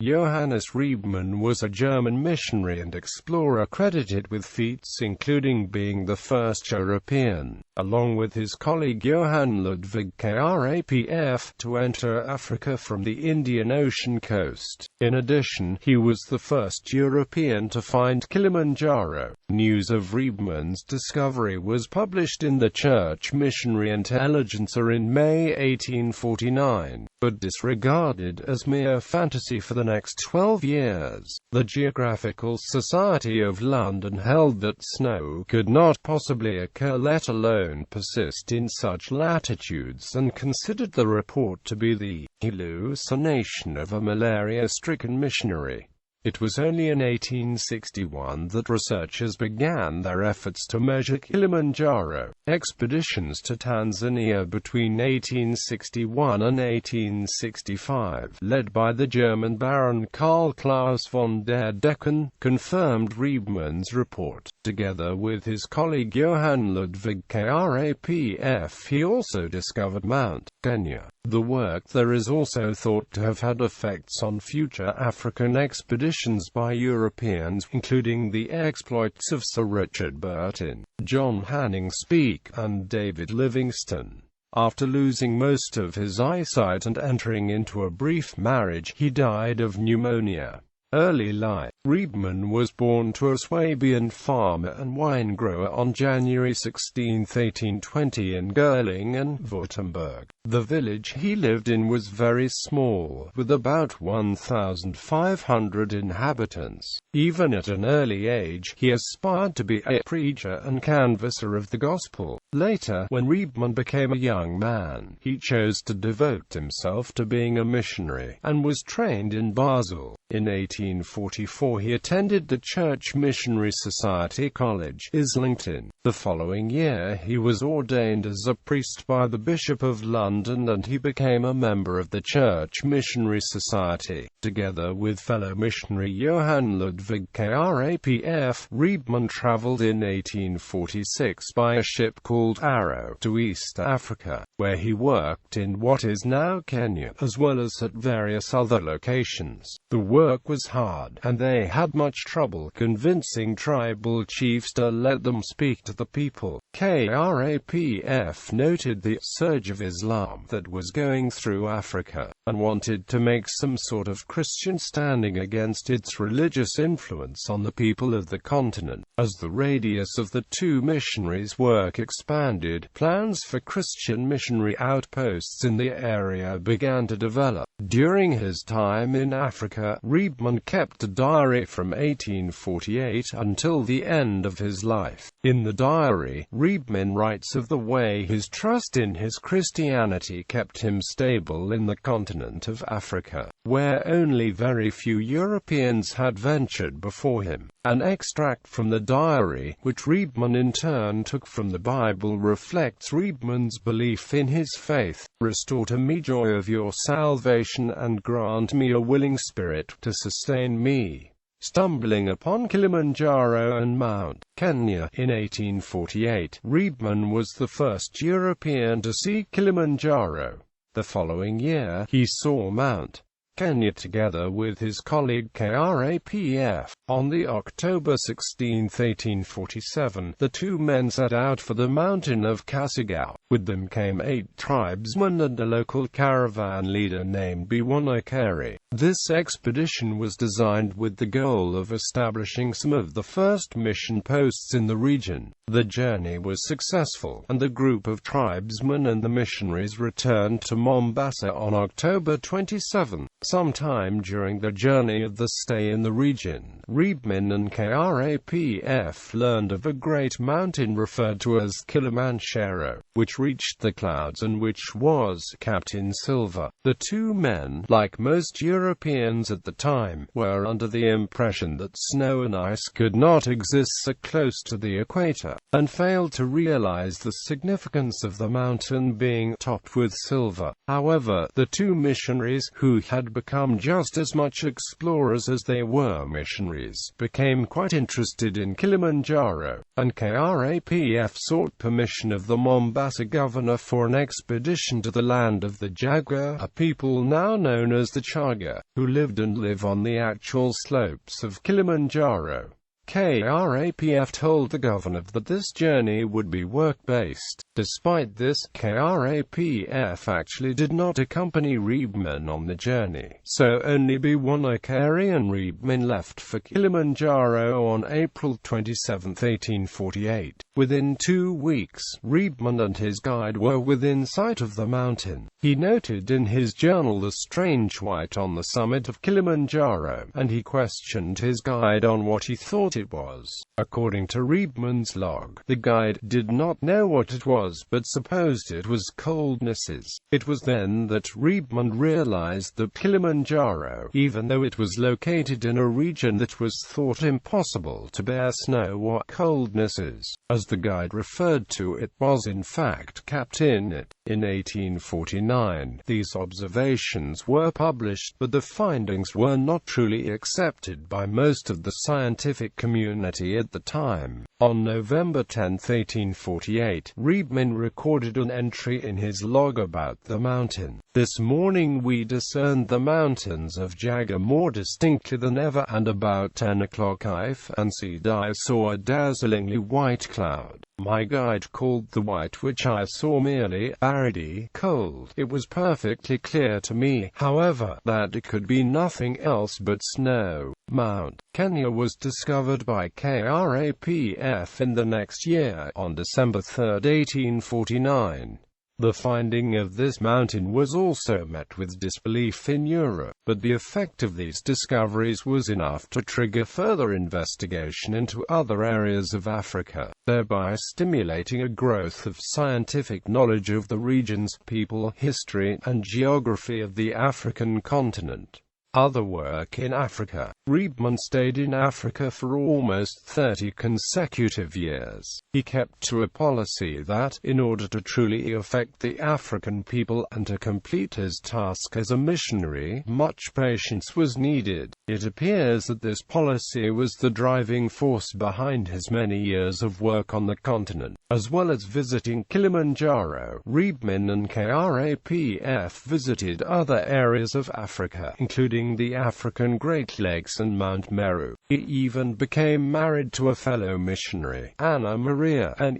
Johannes Rebmann was a German missionary and explorer credited with feats including being the first European, along with his colleague Johann Ludwig Krapf, to enter Africa from the Indian Ocean coast. In addition, he was the first European to find Kilimanjaro. News of Rebmann's discovery was published in the Church Missionary Intelligencer in May 1849, but disregarded as mere fantasy for the next 12 years. The Geographical Society of London held that snow could not possibly occur, let alone persist, in such latitudes, and considered the report to be the hallucination of a malaria-stricken missionary. It was only in 1861 that researchers began their efforts to measure Kilimanjaro. Expeditions to Tanzania between 1861 and 1865, led by the German Baron Karl Klaus von der Decken, confirmed Rebmann's report. Together with his colleague Johann Ludwig Krapf, he also discovered Mount Kenya. The work there is also thought to have had effects on future African expeditions by Europeans, including the exploits of Sir Richard Burton, John Hanning Speke, and David Livingstone. After losing most of his eyesight and entering into a brief marriage, he died of pneumonia. Early life. Rebmann was born to a Swabian farmer and wine grower on January 16, 1820 in Gerlingen, Württemberg. The village he lived in was very small, with about 1,500 inhabitants. Even at an early age, he aspired to be a preacher and canvasser of the gospel. Later, when Rebmann became a young man, he chose to devote himself to being a missionary, and was trained in Basel. In 1844 he attended the Church Missionary Society College, Islington. The following year he was ordained as a priest by the Bishop of London, and he became a member of the Church Missionary Society. Together with fellow missionary Johann Ludwig Krapf, Rebmann travelled in 1846 by a ship called Arrow to East Africa, where he worked in what is now Kenya, as well as at various other locations. The work was hard, and they had much trouble convincing tribal chiefs to let them speak to the people. Krapf noted the surge of Islam that was going through Africa, and wanted to make some sort of Christian standing against its religious influence on the people of the continent. As the radius of the two missionaries' work expanded, plans for Christian missionary outposts in the area began to develop. During his time in Africa, Rebmann kept a diary from 1848 until the end of his life. In the diary, Rebmann writes of the way his trust in his Christianity kept him stable in the continent of Africa, where only very few Europeans had ventured before him. An extract from the diary, which Rebmann in turn took from the Bible, reflects Rebmann's belief in his faith. "Restore to me joy of your salvation, and grant me a willing spirit to sustain me." Stumbling upon Kilimanjaro and Mount Kenya in 1848, Rebmann was the first European to see Kilimanjaro. The following year, he saw Mount Kenya together with his colleague Krapf. On the October 16, 1847, the two men set out for the mountain of Kasagao. With them came 8 tribesmen and a local caravan leader named Bwanakeri. This expedition was designed with the goal of establishing some of the first mission posts in the region. The journey was successful, and the group of tribesmen and the missionaries returned to Mombasa on October 27. Sometime during the journey of the stay in the region, Rebmann and Krapf learned of a great mountain referred to as Kilimanjaro, which reached the clouds and which was capped in silver. The two men, like most Europeans at the time, were under the impression that snow and ice could not exist so close to the equator, and failed to realize the significance of the mountain being topped with silver. However, the two missionaries, who had had become just as much explorers as they were missionaries, became quite interested in Kilimanjaro, and Krapf sought permission of the Mombasa governor for an expedition to the land of the Jaga, a people now known as the Chaga, who lived and live on the actual slopes of Kilimanjaro. Krapf told the governor that this journey would be work-based. Despite this, Krapf actually did not accompany Rebmann on the journey, so only Bwanakari and Rebmann left for Kilimanjaro on April 27, 1848. Within 2 weeks, Rebmann and his guide were within sight of the mountain. He noted in his journal the strange white on the summit of Kilimanjaro, and he questioned his guide on what he thought it was. According to Rebmann's log, the guide did not know what it was, but supposed it was coldnesses. It was then that Rebmann realized that Kilimanjaro, even though it was located in a region that was thought impossible to bear snow or coldnesses, as the guide referred to it, was in fact capped in it. In 1849, these observations were published, but the findings were not truly accepted by most of the scientific community at the time. On November 10, 1848, Rebmann recorded an entry in his log about the mountain. "This morning we discerned the mountains of Jaga more distinctly than ever, and about 10 o'clock I fancied I saw a dazzlingly white cloud. My guide called the white which I saw merely baridi, cold. It was perfectly clear to me, however, that it could be nothing else but snow." Mount Kenya was discovered by Krapf in the next year, on December 3, 1849. The finding of this mountain was also met with disbelief in Europe, but the effect of these discoveries was enough to trigger further investigation into other areas of Africa, thereby stimulating a growth of scientific knowledge of the region's people, history, and geography of the African continent. Other work in Africa. Rebmann stayed in Africa for almost 30 consecutive years. He kept to a policy that, in order to truly affect the African people and to complete his task as a missionary, much patience was needed. It appears that this policy was the driving force behind his many years of work on the continent. As well as visiting Kilimanjaro, Rebmann and Krapf visited other areas of Africa, including the African Great Lakes and Mount Meru. He even became married to a fellow missionary, Anna Maria and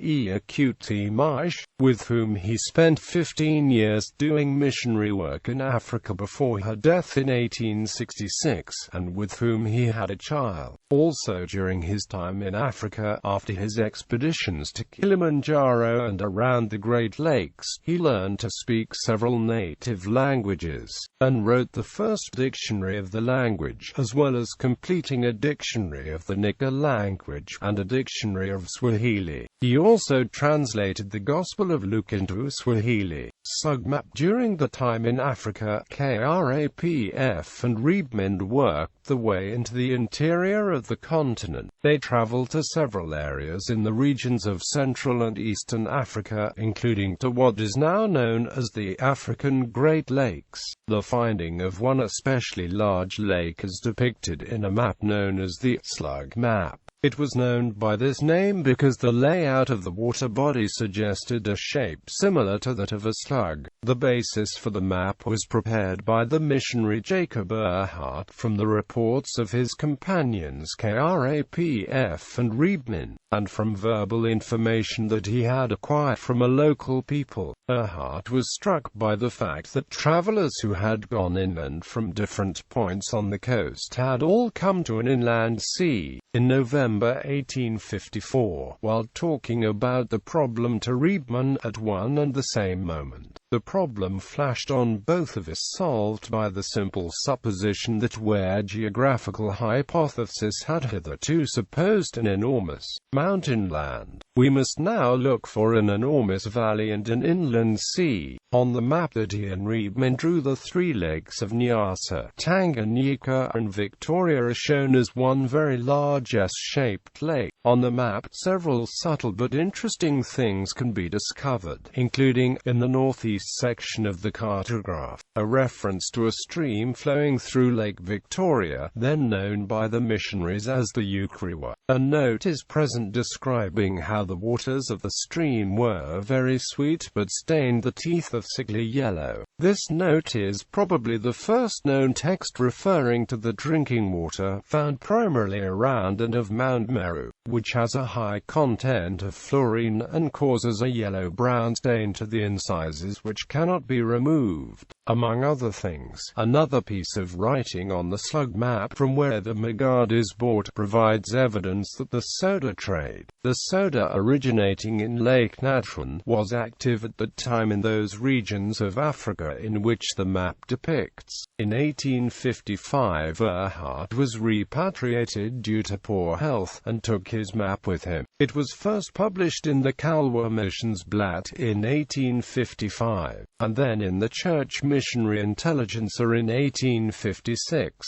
Mash, with whom he spent 15 years doing missionary work in Africa before her death in 1866, and with whom he had a child. Also during his time in Africa, after his expeditions to Kilimanjaro and around the Great Lakes, he learned to speak several native languages, and wrote the first dictionary of the language, as well as completing a dictionary of the Nika language, and a dictionary of Swahili. He also translated the Gospel of Luke into Swahili. Slag Map. During the time in Africa, Krapf and Rebmann worked the way into the interior of the continent. They traveled to several areas in the regions of Central and Eastern Africa, including to what is now known as the African Great Lakes. The finding of one especially large lake is depicted in a map known as the Slag Map. It was known by this name because the layout of the water body suggested a shape similar to that of a slug. The basis for the map was prepared by the missionary Jacob Earhart from the reports of his companions Krapf and Rebmann, and from verbal information that he had acquired from a local people. Earhart was struck by the fact that travelers who had gone inland from different points on the coast had all come to an inland sea. In November 1854, while talking about the problem to Rebmann at one and the same moment, the problem flashed on both of us, solved by the simple supposition that where geographical hypothesis had hitherto supposed an enormous mountain land, We must now look for an enormous valley and an inland sea. On the map that Johann Rebmann drew, the three lakes of Nyasa, Tanganyika and Victoria are shown as one very large S-shaped lake. On the map, several subtle but interesting things can be discovered, including, in the northeast section of the cartograph, a reference to a stream flowing through Lake Victoria, then known by the missionaries as the Ukriwa. A note is present describing how the waters of the stream were very sweet but stained the teeth of sickly yellow. This note is probably the first known text referring to the drinking water, found primarily around and of Mount Meru, which has a high content of fluorine and causes a yellow-brown stain to the incisors which cannot be removed. Among other things, another piece of writing on the Slag Map from where the magad is bought provides evidence that the soda trade, the soda originating in Lake Natron, was active at the time in those regions of Africa in which the map depicts. In 1855, Erhard was repatriated due to poor health, and took his map with him. It was first published in the Kalwa Missionsblad in 1855, and then in the Church Missionary Intelligencer in 1856.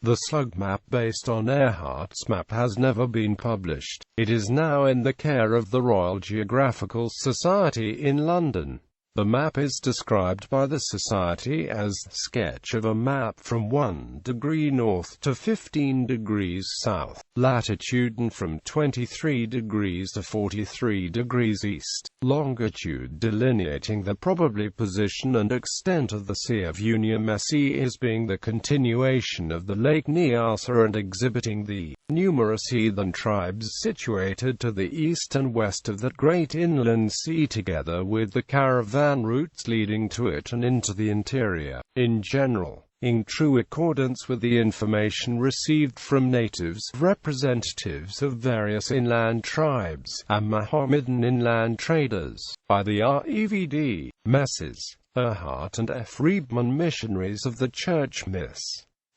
The Slag Map based on Erhard's map has never been published. It is now in the care of the Royal Geographical Society in London. The map is described by the Society as sketch of a map from 1 degree north to 15 degrees south, latitude and from 23 degrees to 43 degrees east, longitude delineating the probably position and extent of the Sea of Unyamesi as being the continuation of the Lake Nyasa and exhibiting the numerous heathen tribes situated to the east and west of that great inland sea together with the caravan routes leading to it and into the interior. In general, in true accordance with the information received from natives, representatives of various inland tribes, and Mohammedan inland traders, by the REVD, Messrs. Erhard and F. Rebmann, missionaries of the Church Miss.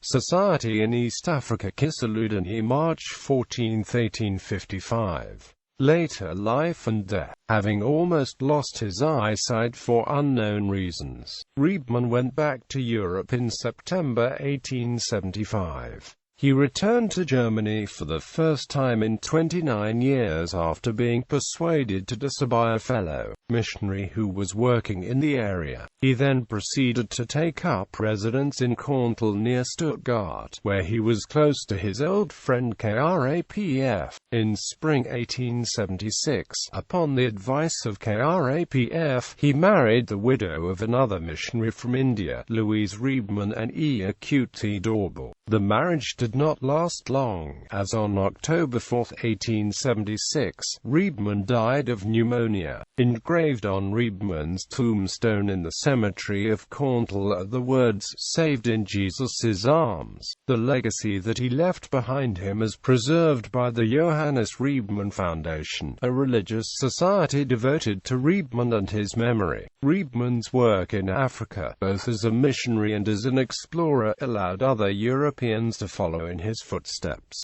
Society in East Africa, Kisaludani, March 14, 1855. Later life and death. Having almost lost his eyesight for unknown reasons, Rebmann went back to Europe in September 1875. He returned to Germany for the first time in 29 years after being persuaded to disobey by a fellow missionary who was working in the area. He then proceeded to take up residence in Korntal near Stuttgart, where he was close to his old friend Krapf. In spring 1876, upon the advice of Krapf, he married the widow of another missionary from India, Louise Rebmann and Qt Dorbel. The marriage did not last long, as on October 4, 1876, Rebmann died of pneumonia. Engraved on Rebmann's tombstone in the cemetery of Korntal are the words, "Saved in Jesus' arms." The legacy that he left behind him is preserved by the Johannes Rebmann Foundation, a religious society devoted to Rebmann and his memory. Rebmann's work in Africa, both as a missionary and as an explorer, allowed other Europeans to follow in his footsteps.